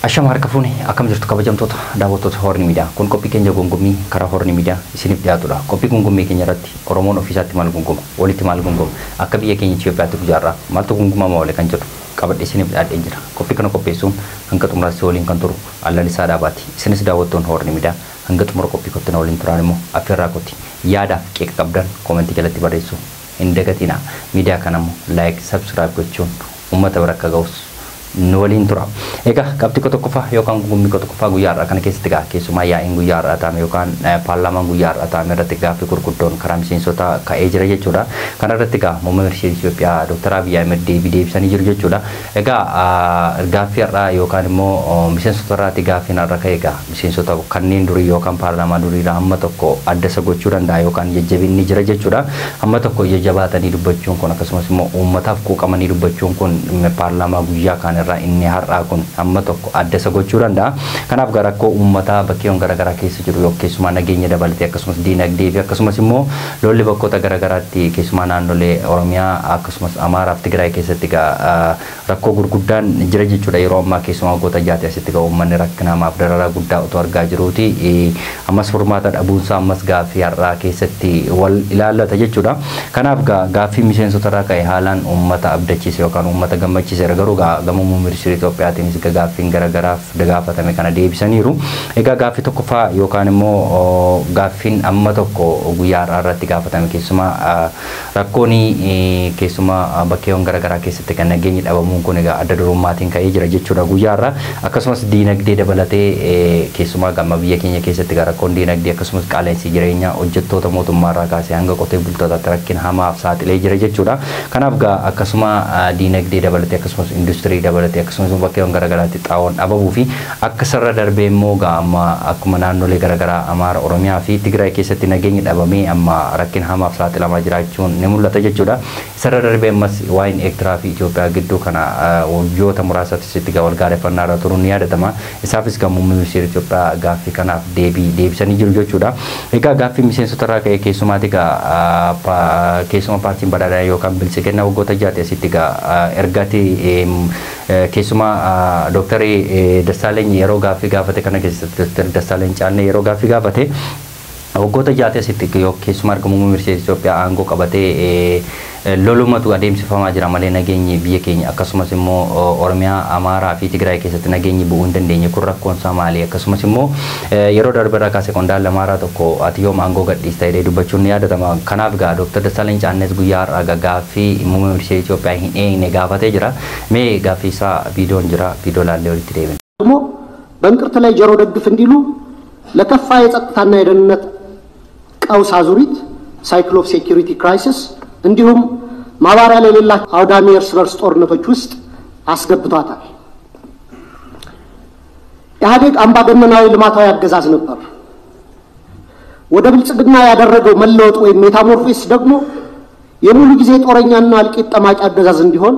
Asham harka fuuni akkam jirtu kabajamtoota daawwattoota Horni Miidiyaa kun qophii keenya gongommii karaa Horni Miidiyaa isiniif dhiyaatudha. Qophii gongommii keenya irratti Oromoon ofiisaatti maal gongoma walitti maal gongoma akka biyya keenya Itoophiyaatti gujaarraa maaltu gongomamaa wale kan jedhu qabadhee isiniif dhiyaadhee jira. Qophii kana qopheessuun hanga xumuraatti waliin kan turu Allalisaa Dhaabaati. Isinis daawwattoon Horni Miidiyaa hanga xumura qophii kottina waliin turaan immoo affeerraa kotti yaadaaf qeeqa qabdan koomentii jalatti barreessu hin dagatina. Miidiyaa kanammoo like subscribe gochuun uummata bira akka ga'us Nolin tura. Ega kapti koto kofa yokan gummi koto kofa guyar akan kestiga kesuma ya ing guyar atame yokan parlaman guyar atame ratiga fikur kudon karam sin sota ka ejra je chuda kana ratiga momersi Ethiopia Dr. Abiy Ahmed David sani jurjo chuda ega gafira yokan mo misen sota ratiga fina rakega misen sota kanin duri yokan parlaman duri amma tokko adda sagochudan da yokan jejebin ni jira je chuda amma tokko jejabatani dubbachun kon akasumas mo ummataaf ku qamani dubbachun kon parlama guyya kan inni har'a kun amma tokko adda sagochuudhaan da kanaaf garakko ummata bakkeewwan garagaraa keessa jiru yoo keessumaa nageenya dabalatee akkasumas diinagdee fi akkasumas immoo lolli bakkoota garagaraatti keessumaa naannolee Oromiyaa akkasumas Amaaraa fi Tigraay keessatti rakkoo gurguddaan jira jechuudha yeroo ammaa keessumaa goota jaati asitti uummanni rakkinamaaf dararaa guddaa otoo argaa jiruuti ammas furmaata dhabuunsaa ammas gaaffii har'aa keessatti wal ilaallata jechuudha kanaaf gaaffii miseensota irraa ka'e haalaan uummata abdachiise yookaan uummata gammachiise garuu gamoo Ministri Ethiopia tinis gaaffiin garagaraaf dagaafatame kana deebisaniiru. Egaa gaaffii tokko faa yookaan immoo gaaffiin amma tokko guyyaa irratti gaafatame keessumaa rakkooni keessumaa bakkeewwan garagaraa keessatti kan nageenyi dhabamuun kun egaa adda durummaatiin ka'ee jira jechuudha guyyaa irraa. Akkasumas diinagdee dabalatee keessumaa gama biyya keenya keessatti rakkoon diinagdee akkasumas qaala'insi jireenyaa hojjettoota mootummaa irraa kaasee hanga qotee bultootaatti rakkina hamaaf saaxilee jira jechuudha. Kanaaf akkasuma diinagdee dabalatee akkasumas industirii dabalatee akkasumas bakkeewwan garagaraatti xaawwan dhabamuu fi akka sarara darbee immoo amma akkuma naannolee garagaraa Amaara Oromiyaa fi Tigraay keessatti nageenyi dhabamee amma rakkina hamaaf saaxilamaa jiraachuun ni mul'ata jechuudha. Sarara darbee ammas waa'een Eertiraa fi Itoophiyaa gidduu kana waggoota muraasatti wal gaarreeffannaa irra turuun ni yaadatama. Isaafis muummee ministeera Itoophiyaa gaaffii kanaaf deebisanii jiru jechuudha. Egaa gaaffii miseensota irraa ka'ee keessumaati keessuma paartiin badhaadhaa yookaan bilisiginna waggoota jaati asitti ergati keessuma Dr. Dassaaleny yeroo gaaffii gaafate kana keessatti Dr. Dassaaleny Caannee yeroo gaaffii gaafate waggoota jaati asitti keessuma argamu muummee ministeera Itoophiyaa aangoo qabatee lolumatu adeemsifamaa jira malee nageenyi biyya keenya akkasumas immoo Oromiyaa Amaaraa fi Tigraay keessatti nageenyi bu'uu hin dandeenye kun rakkoon isaa maali akkasumas immoo yeroo darbeerraa kaasee qondaala Amaaraa tokko ati yoom aangoo gadhiista jedhee dubbachuun ni yaadatama kanaaf Dr. Dassaaleny Caannees guyyaa har'aa gaaffii muummee ministeera Itoophiyaa hin eegne gaafatee jira mee gaaffii isaa viidiyoon jira viidiyoo laallee walitti deebina ደግሞ በእንቅርት ላይ ጆሮ ደግፍ እንዲሉ ለከፋ የጸጥታና የደህንነት ቀውስ አዙሪት ሳይክል ኦፍ ሴኩሪቲ ክራይሲስ እንዲሁም ማባሪያ ለሌላቸው አውዳሚ እርስ በርስ ጦርነቶች ውስጥ አስገብቷታል። ኢህአዴግ አምባገነናዊ ልማታዊ አገዛዝ ነበር። ወደ ብልጽግና ያደረገው መለወጥ ወይም ሜታሞርፎሲስ ደግሞ የሙሉ ጊዜ ጦረኛና አልቂት ጠማቂ አገዛዝ እንዲሆን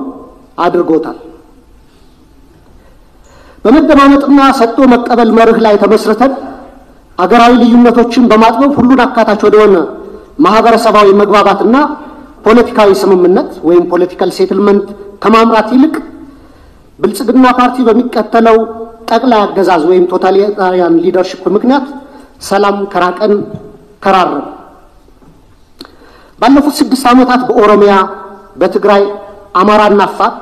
አድርጎታል። በመደማመጥና ሰጥቶ መቀበል መርህ ላይ ተመስርተን አገራዊ ልዩነቶችን በማጥበብ ሁሉን አካታች ወደሆነ ማህበረሰባዊ መግባባትና ፖለቲካዊ ስምምነት ወይም ፖለቲካል ሴትልመንት ከማምራት ይልቅ ብልጽግና ፓርቲ በሚከተለው ጠቅላይ አገዛዝ ወይም ቶታሊታሪያን ሊደርሺፕ ምክንያት ሰላም ከራቀን ከራረም ባለፉት 6 ዓመታት በኦሮሚያ በትግራይ አማራና አፋር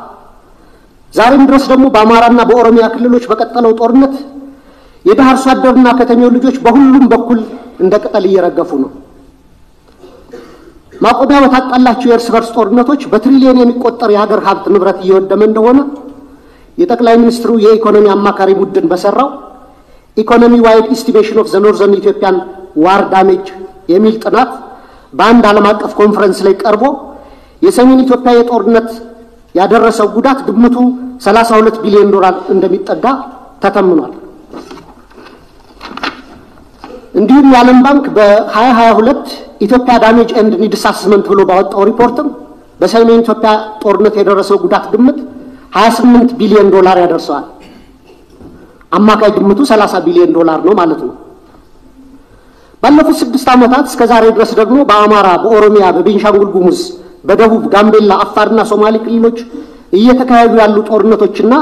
ዛሬም ድረስ ደግሞ በአማራና በኦሮሚያ ክልሎች በቀጠለው ጦርነት የዳህር ሷደርና ከተሜው ልጆች በሁሉም በኩል እንደ ቅጠል እየረገፉ ነው። ማቆሚያ በታጣላቸው የእርስ በርስ ጦርነቶች በትሪሊየን የሚቆጠር የሀገር ሀብት ንብረት እየወደመ እንደሆነ የጠቅላይ ሚኒስትሩ የኢኮኖሚ አማካሪ ቡድን በሰራው ኢኮኖሚ ዋይድ ኢስቲሜሽን ኦፍ ዘ ኖርዘርን ኢትዮጵያን ዋር ዳሜጅ የሚል ጥናት በአንድ ዓለም አቀፍ ኮንፈረንስ ላይ ቀርቦ የሰሜን ኢትዮጵያ የጦርነት ያደረሰው ጉዳት ግምቱ 32 ቢሊዮን ዶላር እንደሚጠጋ ተተምኗል። እንዲሁም የዓለም ባንክ በ2022 ኢትዮጵያ ዳሜጅ ኤንድ ኒድስ አሰስመንት ብሎ ባወጣው ሪፖርትም በሰሜን ኢትዮጵያ ጦርነት የደረሰው ጉዳት ግምት 28 ቢሊዮን ዶላር ያደርሳል። አማካይ ግምቱ 30 ቢሊዮን ዶላር ነው ማለት ነው። ባለፉት 6 ዓመታት እስከ ዛሬ ድረስ ደግሞ በአማራ በኦሮሚያ በቤንሻንጉል ጉሙዝ በደቡብ ጋምቤላ አፋርና ሶማሌ ክልሎች እየተካሄዱ ያሉ ጦርነቶችና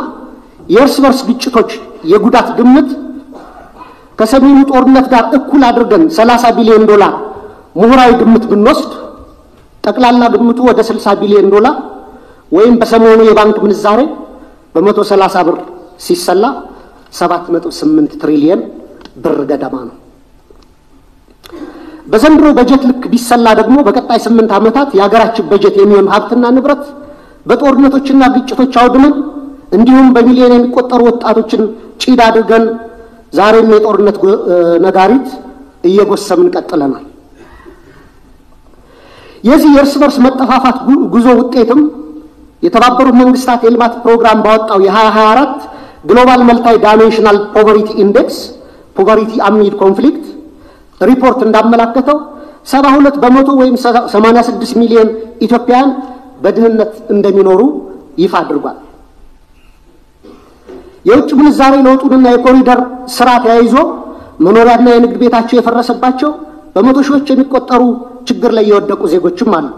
የእርስ በርስ ግጭቶች የጉዳት ግምት ከሰሜኑ ጦርነት ጋር እኩል አድርገን 30 ቢሊዮን ዶላር ምሁራዊ ግምት ብንወስድ ጠቅላላ ግምቱ ወደ 60 ቢሊዮን ዶላር ወይም በሰሞኑ የባንክ ምንዛሬ በ130 ብር ሲሰላ 7.8 ትሪሊየን ብር ገደማ ነው። በዘንድሮ በጀት ልክ ቢሰላ ደግሞ በቀጣይ 8 ዓመታት የሀገራችን በጀት የሚሆን ሀብትና ንብረት በጦርነቶችና ግጭቶች አውድመን እንዲሁም በሚሊዮን የሚቆጠሩ ወጣቶችን ጪድ አድርገን ዛሬም የጦርነት ነጋሪት እየጎሰምን ቀጥለናል። የዚህ የእርስ በርስ መጠፋፋት ጉዞ ውጤትም የተባበሩት መንግስታት የልማት ፕሮግራም ባወጣው የ2024 ግሎባል መልታይ ዳይሜንሽናል ፖቨርቲ ኢንዴክስ ፖቨርቲ አሚድ ኮንፍሊክት ሪፖርት እንዳመለከተው 72% ወይም 86 ሚሊዮን ኢትዮጵያውያን በድህነት እንደሚኖሩ ይፋ አድርጓል። የውጭ ምንዛሬ ለውጡንና የኮሪደር ስራ ተያይዞ መኖሪያና የንግድ ቤታቸው የፈረሰባቸው በመቶ ሺዎች የሚቆጠሩ ችግር ላይ የወደቁ ዜጎችም አሉ።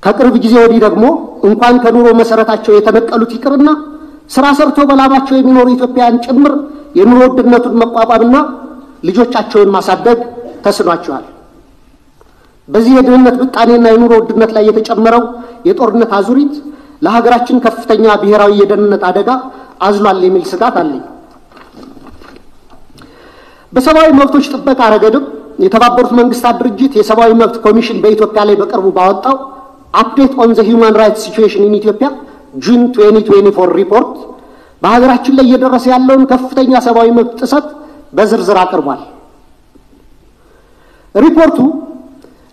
ከቅርብ ጊዜ ወዲህ ደግሞ እንኳን ከኑሮ መሰረታቸው የተነቀሉት ይቅርና ስራ ሰርቶ በላባቸው የሚኖሩ ኢትዮጵያውያን ጭምር የኑሮ ውድነቱን መቋቋምና ልጆቻቸውን ማሳደግ ተስኗቸዋል። በዚህ የድህነት ብጣኔና የኑሮ ውድነት ላይ የተጨመረው የጦርነት አዙሪት ለሀገራችን ከፍተኛ ብሔራዊ የደህንነት አደጋ አዝሏል የሚል ስጋት አለኝ። በሰብአዊ መብቶች ጥበቃ ረገድም የተባበሩት መንግስታት ድርጅት የሰብአዊ መብት ኮሚሽን በኢትዮጵያ ላይ በቅርቡ ባወጣው አፕዴት ኦን ዘ ሂውማን ራይትስ ሲቹዌሽን ኢን ኢትዮጵያ ጁን 2024 ሪፖርት በሀገራችን ላይ እየደረሰ ያለውን ከፍተኛ ሰብአዊ መብት ጥሰት በዝርዝር አቅርቧል። ሪፖርቱ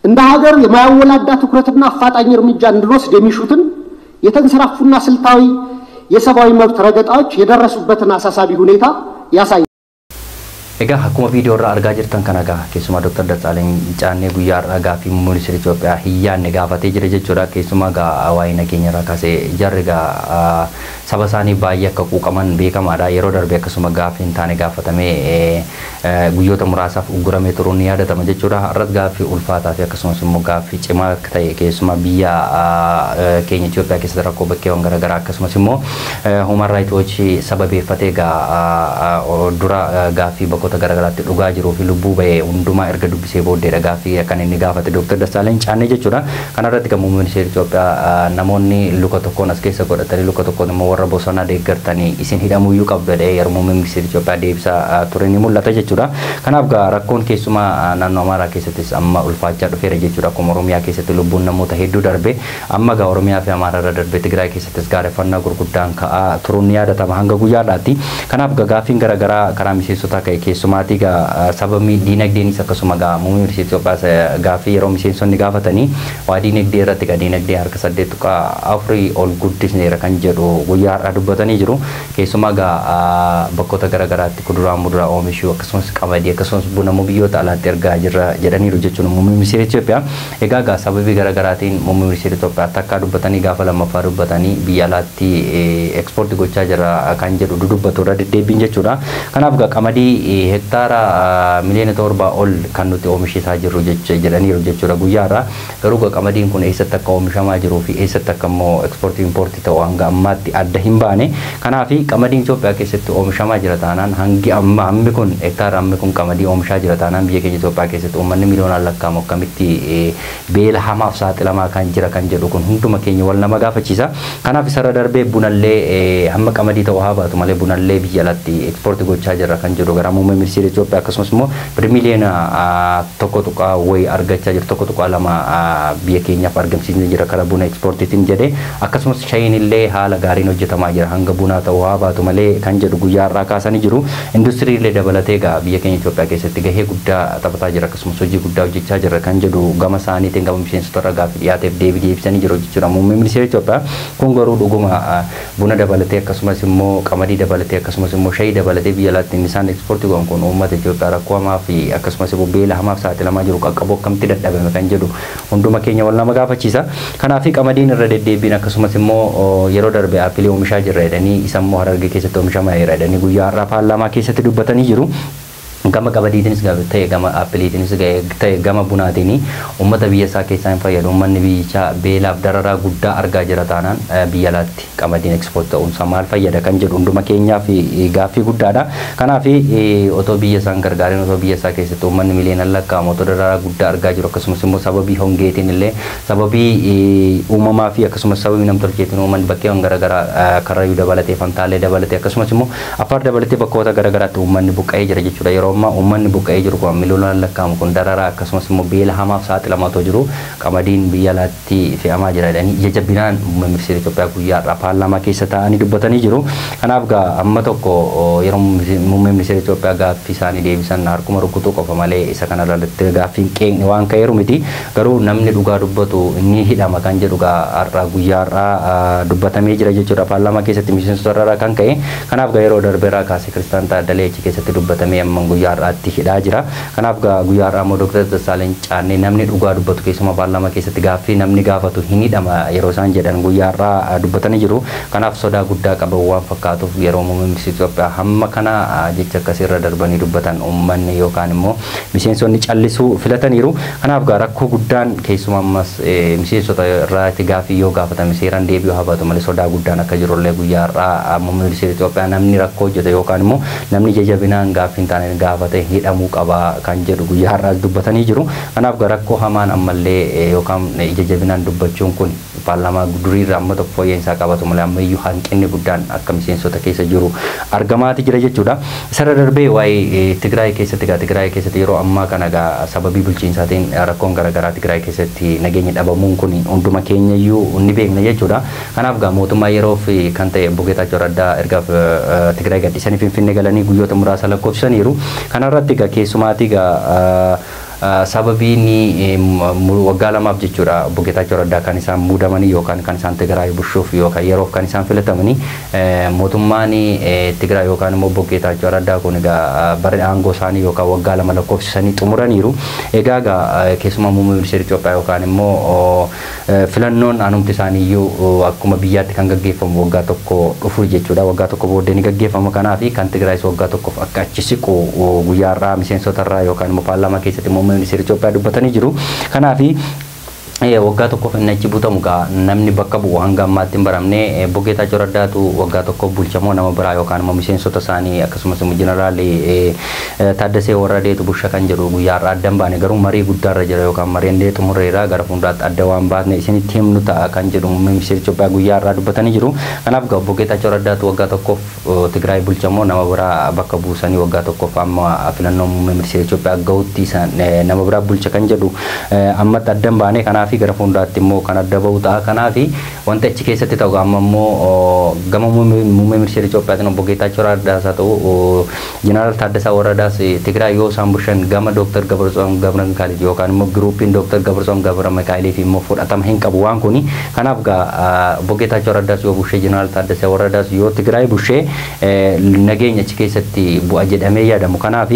እንደ ሀገር የማያወላዳ ትኩረትና አፋጣኝ እርምጃ እንድንወስድ የሚሹትን የተንሰራፉና ስልታዊ የሰብአዊ መብት ረገጣዎች የደረሱበትን አሳሳቢ ሁኔታ ያሳያል። Ega akkuma viidiyoo irraa argaa jirtan kana keessumaa Dr. Dassaaleny Caannee guyyaa irraa gaaffii ministeera Itoophiyaa hiyyaanne gaafatee jira jechuudha. Keessumaa waa'ee nageenya irraa kaasee jarri saba isaanii baay'ee akka quuqaman beekamaadha. Yeroo darbe akkasuma gaaffii hin taane gaafatamee guyyoota muraasaaf ugguramee turuun ni yaadatama jechuudha. Har'as gaaffii ulfaataa fi akkasumas immoo gaaffii cimaa ta'e keessumaa biyya keenya Itoophiyaa keessatti rakkoo bakkeewwan garaagaraa akkasumas immoo Human Rights Watch sababeeffatee dura gaaffii bakka garaagaraatti dhugaa jiruu fi lubbuu bahee hundumaa erga dubbisee booddeedha gaaffii kan inni gaafate Dr. Dassaaleny Caannee jechuudha. Kanarratti kan muummeen ministeera Itoophiyaa namoonni luka tokkoon as keessa godhatanii luka tokkoon immoo warra bosonaa deeggartanii isin hidhamuyyuu qabdu jedhee yeroo muummeen ministeera Itoophiyaa deebisaa ture ni mul'ata jechuudha. Kanaaf rakkoon keessumaa naannoo Amaaraa keessattis amma ulfaachaa dhufeera jechuudha. Akkuma Oromiyaa keessatti lubbuun namoota hedduu darbe amma Oromiyaa fi Amaaraa irra darbe Tigraay keessattis gaareffannaa gurguddaan ka'aa turuun ni yaadatama hanga guyyaadhaatti. Kanaaf gaaffiin garaagaraa karaa miseensotaa ka'e keessumaati sababni diinagdeen isa akkasuma muummee ministeera Itoophiyaa gaaffii yeroo miseensonni gaafatanii waa diinagdee irratti diinagdee harka 8.4 ol guddisneera kan jedhu guyyaa har'aa dubbatanii jiru. Keessumaa bakkoota garaagaraatti kuduraa muduraa oomishuu akkasumas qamadii akkasumas buna biyyoota alaatti ergaa jirra jedhaniiru jechuun muummee ministeera Itoophiyaa. Egaa sababii garaagaraatiin muummee ministeera Itoophiyaa takka dubbatanii gaafa lammaffaa dubbatanii biyya alaatti ekspoortii gochaa jira kan jedhu dudubbatudha deddeebiin jechuudha. Kanaaf qamadii hektaara miliyoona 7 ol kan nuti oomishisaa jirru jedhaniiru jechuudha guyyaarraa. Garuu qamadiin kun eessatti akka oomishamaa jiruu fi eessatti akka immoo ekspoortii importii ta'u hanga ammaatti adda hin baane. Kanaaf qamadiin Itoophiyaa keessatti oomishamaa jira taanaan hangi hammi kun hektaara hammi kun qamadii oomishaa jira taanaan biyya keenya Itoophiyaa keessatti uummanni miliyoonaan lakkaa'amu akkamitti beela hamaaf saaxilamaa kan jira kan jedhu kun hunduma keenya wal nama gaafachiisa. Kanaaf isarra darbee bunallee hamma qamadii ta'u haa baatu malee bunallee biyya alaatti ekspoortii gochaa jira kan jedhu gara muummee ministeera Itoophiyaa akkasumas immoo miliyoona 1.2 wayi argachaa jiru 1.2 biyya keenyaaf argamsiisanii jira karaa buna ekspoortiitiin jedhee akkasumas shayinillee haala gaariin hojjetamaa jira hanga bunaa ta'u haa baatu malee kan jedhu guyyaa irraa kaasanii jiru. Industiriilee dabalatee biyya keenya Itoophiyaa keessatti gahee guddaa taphataa jira akkasumas hojii guddaa hojjechaa jira kan jedhu gama isaaniitiin gama miseensota gaaffii dhiyaateef deebii deebisanii jiru jechuudha. Muummee ministeera Itoophiyaa kun garuu dhuguma buna dabalatee akkasumas immoo qamadii dabalatee akkasumas immoo shayii dabalatee biyya alaatti isaan ekspoortii godhan kun uummata Itoophiyaa rakkoo hamaa fi akkasumas immoo beela hamaaf saaxilamaa jiru qaqqabuu akkamitti dadhabame kan jedhu hunduma keenya wal nama gaafachiisa. Kanaaf qamadiin irra deddeebiin akkasumas immoo yeroo darbe aapilee oomishaa jirra jedhanii isa immoo Harargee keessatti oomishamaa jira jedhanii guyyaa har'aa paarlaamaa keessatti dubbatanii jiru. gama qabadiitiinis ta'e gama appiliitiinis ta'e gama bunaatiini uummata biyya isaa keessaa hin fayyadu uummanni biyyicha beelaaf dararaa guddaa argaa jira taanaan biyya alaatti qamadiin ekspoort ta'uunsaa maal fayyada kan jedhu hunduma keenyaaf gaaffii guddaadha. Kanaaf otoo biyya isaan gargaareen otoo biyya isaa keessatti uummanni miliyoonaan lakkaa'amu otoo dararaa guddaa argaa jiru akkasumas immoo sababii hongeetiin illee sababii uumamaa fi akkasumas sababii namtolcheetiin uummanni bakkeewwan garaagaraa karrayyuu dabalatee fantaalee dabalatee akkasumas immoo affaar dabalatee bakkoota garaagaraatti uummanni buqqa'ee jira jechuudha. Yeroo ammaa uummanni buqqa'ee jiru kun miliyoonaan lakkaa'amu kun dararaa akkasumas immoo beela hamaaf saaxilamaa jiru qamadiin biyya alaatti fe'amaa jira jedhanii ija jabbinaan muummee ministeera Itoophiyaa guyyaa har'aa paarlaamaa keessa taa'anii dubbatanii jiru. Kanaaf gaa amma tokko yeroo muummee ministeera Itoophiyaa gaaffii isaanii deebisan harkuma rukutuu qofa malee isa kana irratti gaaffiin qeeqni waan ka'eeru miti. Garuu namni dhugaa dubbatu inni hidhama kan jedhu gaa har'aa guyyaa har'aa dubbatamee jira jechuudha paarlaamaa keessatti miseensota irraa kan ka'e. Kanaaf gaa yeroo darbeeraa kaasee Kiristaan Taaddalee achi keessatti dubbatamee amma guyyaa har'aatti hidhaa jira. Kanaaf gaa guyyaa har'aa immoo Dr. Dassaaleny Caannee namni dhugaa dubbatu keessumaa paarlaamaa keessatti gaaffii namni gaafatu hin hidhama yeroo isaan jedhan guyyaa har'aa dubbatanii jiru. Kanaaf sodaa guddaa qaban waan fakkaatuuf yeroo muummee ministeera Itoophiyaa hamma kana jecha akkasirra darbanii dubbatan uummanni yookaan immoo miseensonni callisuu filataniiru. Kanaaf gaa rakkoo guddaan keessumaa ammas miseensota irraatti gaaffii yoo gaafatame seeraan deebi'uu habaatu malee sodaa guddaan akka jirullee guyyaa har'aa muummee ministeera Itoophiyaa namni rakkoo hojjete yookaan immoo namni jajabinaan gaaffii hin taane gaafate hidhamuu qaba kan jedhu guyyaa har'aas dubbatanii jiru. Kanaaf gaa rakkoo hamaan ammallee yookaan jajabinaan dubbachuun kun paarlaamaa duriirra amma tokko fooyya'insaa qabatu malee ammayyuu hanqinni guddaan akka miseensota keessa jiru argamaati jira jechuudha. Isarra darbee waa'ee Tigraay keessatti yeroo ammaa kana gaa sababii bulchiinsaatiin rakkoon garaagaraa Tigraay keessatti nageenya dhabamuun kun hunduma keenyayyuu ni beekna jechuudha. Kanaaf gaa mootummaa yeroof kan ta'e Obbo Geetaachoo Raddaa erga Tigraay gadhiisanii Finfinnee galanii guyyoota muraasa lakkoofsaniiru. Kanarratti gaa keessumaatii gaa sababiin waggaa lamaaf jechuudha Obbo Geetaachoo Raddaa kan isaan muudamanii yookaan kan isaan Tigraay bulchuuf yookaan yeroof kan isaan filatamanii mootummaan Tigraay yookaan immoo Obbo Geetaachoo Raddaa kun egaa bara aangoo isaanii yookaan waggaa lama lakkoofsisanii xumuraniiru. Egaa keessumaa muummee ministeera Itoophiyaa yookaan immoo filannoon anumti isaaniiyyuu akkuma biyyaatti kan gaggeeffamu waggaa tokko dhufu jechuudha. Waggaa tokko booddee ni gaggeeffama. Kanaaf kan Tigraayis waggaa tokkoof akka achi siqu guyyaa har'aa miseensota irraa yookaan immoo paarlaamaa keessatti ministeera Itoophiyaa dubbatanii jiru. Kanaaf waggaa tokkoof inni achi butamu gaa namni bakka bu'u hanga ammaatti hin baramne Obbo Geetaachoo Raddaatu waggaa tokkoof bulchamoo nama biraa yookaan immoo miseensota isaanii akkasumas immoo jeneraalii Taaddasee Warradeetu bulcha kan jedhu guyyaa har'aa adda hin baane garuu marii guddaarra jira yookaan marii illee xumurreera gara fuulduraatti adda waan baasne isinitti himnu ta'a kan jedhu ministeera Itoophiyaa guyyaa har'aa dubbatanii jiru. Kanaaf gaa Obbo Geetaachoo Raddaatu waggaa tokkoof Tigraay bulchamoo nama biraa bakka buusanii waggaa tokkoof amma filannoo muummee ministeera Itoophiyaa gahuutti nama biraa bulcha kan jedhu ammatti adda hin baane. Kanaaf gara fuulduraatti immoo kan adda bahu ta'a. Kanaaf wanta achi keessatti ta'u amma immoo gama muummee ministeera Itoophiyaatiin Obbo Geetaachoo Raddaas haa ta'u jeneraal Taaddasaa Warradaas Tigraay yoo isaan bulchan gama Dr. Gabratsoon Gabra Mikaa'eliif yookaan immoo giruupiin Dr. Gabratsoon Gabra Mikaa'eliif immoo fudhatama hin qabu waan kuni. Kanaaf gaa Obbo Geetaachoo Raddaas yoo bulchee jeneraal Taaddasaa Warradaas yoo Tigraay bulchee nageenya achi keessatti bu'a jedhamee yaadamu. Kanaaf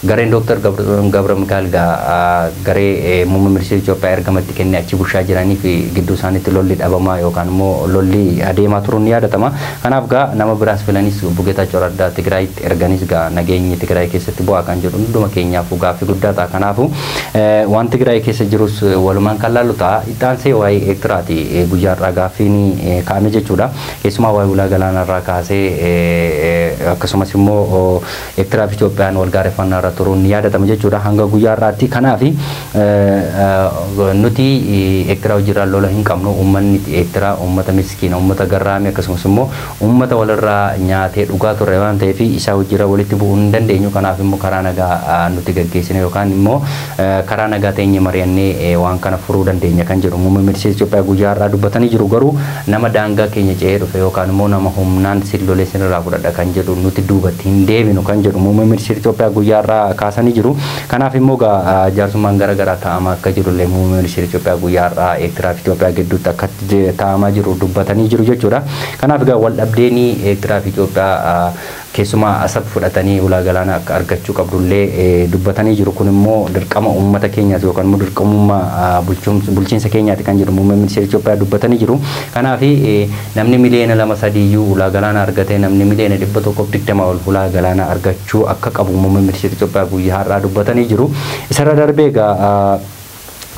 gareen Dr. Gabratsoon Gabra Mikaa'el gaa garee muummee ministeera Itoophiyaa ergamatti kennee achi bulchaa jiranii fi gidduu isaaniitti lolli dhabamaa yookaan immoo lolli adeemaa turuun ni yaadatama. Kanaaf gaa nama biraas filanis Obbo Geetaachoo Raddaa Tigraayitti erganis gaa nageenyi Tigraay keessatti bu'aa kan jedhu hunduma keenyaaf gaaffii guddaa ta'a. Kanaaf waan Tigraay keessa jirus walumaan kan laallu ta'a. Ittaansee waa'ee Eertiraati guyyaa har'aa gaaffiin kaa'ame jechuudha. Keessumaa waa'ee ulaa galaanarraa kaasee akkasumas immoo Eertiraa fi Itoophiyaan wal gaarreeffannaa irra turuun ni yaadatama jechuudha hanga guyyaa har'aatti. Kanaaf nuti Eertiraa wajjirraa lola hin qabnu. Uummanni Eertiraa uummata miskiina uummata garraame akkasumas immoo uummata walirraa nyaatee dhugaa turre waan ta'eef isaa wajjirraa walitti bu'uu hin dandeenyu. Kanaaf immoo karaa nagaa nuti gaggeessine yookaan immoo karaa nagaa teenye mari'annee waan kana furuu dandeenya kan jedhu muummee ministeera Itoophiyaa guyyaa har'aa dubbatanii jiru. Garuu nama daangaa keenya ce'ee dhufe yookaan immoo nama humnaan sillolee sinirraa fudhadha kan jedhu nuti duubatti hin deebinu kan jedhu muummee ministeera Itoophiyaa guyyaa har'aa kaasanii jiru. Kanaaf immoo jaarsummaan garaagaraa taa'amaa akka jirullee muummee ministeera Itoophiyaa guyyaa har'aa Eertiraa fi Itoophiyaa gidduutti akka taa'amaa jiru dubbatanii jiru jechuudha. Kanaaf wal dhabdeen Eertiraa fi Itoophiyaa keessumaa asab fudhatanii ulaa galaanaa akka argachuu qabdullee dubbatanii jiru. Kun immoo dirqama uummata keenyaati yookaan immoo dirqamummaa bulchiinsa keenyaati kan jedhu muummeen ministeera Itoophiyaa dubbatanii jiru. Kanaaf namni miliyoona 2-3 ulaa galaanaa argate namni miliyoona 120 ol ulaa galaanaa argachuu akka qabu muummeen ministeera Itoophiyaa guyyaa har'aa dubbatanii jiru. Isarra darbee egaa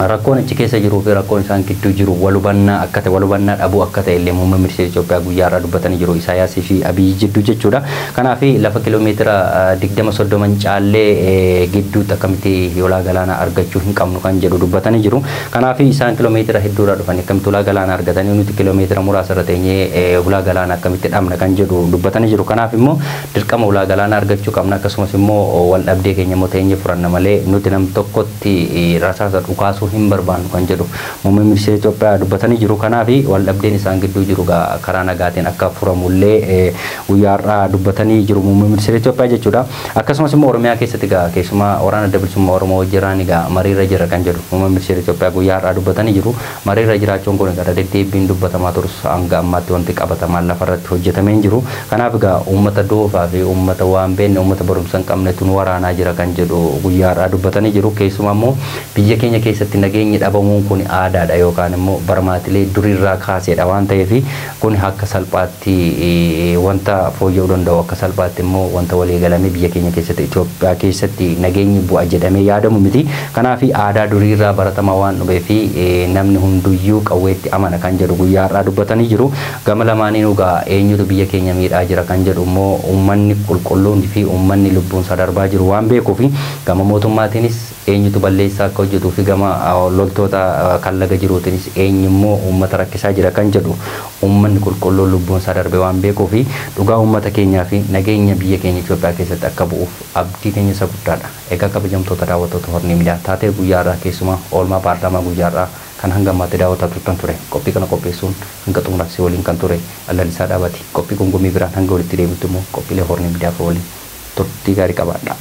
rakkoon achi keessa jiruu fi rakkoon isaan gidduu jiru walhubannaa akka ta'e walhubannaa dhabuu akka ta'e illee muummeen ministeera Itoophiyaa guyyaa har'aa dubbatanii jiru Isaayyaasii fi Abiyyi jidduu jechuudha. Kanaaf lafa kiiloomeetira 20-30 caallee gidduutti akkamitti ulaa galaanaa argachuu hin qabnu kan jedhu dubbatanii jiru. Kanaaf isaan kiiloomeetira hedduurraa dhufanii akkamitti ulaa galaanaa argatanii nuti kiiloomeetira muraasarra teenyee ulaa galaanaa akkamitti dhabna kan jedhu dubbatanii jiru. Kanaaf immoo dirqama ulaa galaanaa argachuu qabna akkasumas immoo wal dhabdee keenya immoo teenyee furanna malee nuti nam tokkotti rasaasa dhukaasuu hin barbaannu kan jedhu muummeen ministeera Itoophiyaa dubbatanii jiru. Kanaaf wal dhabdeen isaan gidduu jiru karaa nagaatiin akka furamullee guyyaa har'aa dubbatanii jiru muummeen ministeera Itoophiyaa jechuudha. Akkasumas immoo Oromiyaa keessatti keessumaa waraana adda bilisummaa Oromoo jiraan mariirra jira kan jedhu muummeen ministeera Itoophiyaa guyyaa har'aa dubbatanii jiru. Mariirra jiraachuun kun gara deddeebiin dubbatamaa turus hanga ammaatti wanti qabatamaan lafarratti hojjetamee hin jiru. Kanaaf uummata doofaa fi uummata waan beekne uummata barumsa hin qabnetu nu waraanaa jira kan jedhu guyyaa har'aa dubbatanii jiru. Keessumaa immoo biyya keenya keessatti nageenyi dhabamuun kun aadaadha yookaan immoo barmaatilee durirraa kaaseedha waan ta'eef kun akka salphaatti wanta fooyya'uu danda'u akka salphaatti immoo wanta waliigalamee biyya keenya keessatti Itoophiyaa keessatti nageenyi bu'a jedhamee yaadamu miti. Kanaaf aadaa durirraa baratamaa waan dhufeef namni hunduyyuu qawweetti amana kan jedhu guyyaa har'aa dubbatanii jiru. Gama lamaaniin egaa eenyutu biyya keenya miidhaa jira kan jedhu immoo uummanni qulqulluun fi uummanni lubbuun isaa darbaa jiru waan beekuuf gama mootummaatiinis eenyutu balleessaa akka hojjetuu fi gama loltoota kan laga jiruutinis eenyummoo uummata rakkisaa jira kan jedhu uummanni qulqulluun lubbuun isaa darbe waan beekuuf dhugaa uummata keenyaa fi nageenya biyya keenya Itoophiyaa keessatti akka bu'uuf abdii keenya isa guddaadha. Egaa kabajamtoota daawwattoota Hornii Miidiyaa taatee guyyaa har'aa keessumaa oolmaa paarlaamaa guyyaa har'aa kan hanga ammaatti daawwataa turtan ture. Qophii kana qopheessuun hanga xumuraatti waliin kan ture Allalisaa Dhaabati. Qophii gungumii biraan hanga walitti deebitu immoo qophiilee Hornii Miidiyaa waliin turtii gaarii qabaadha.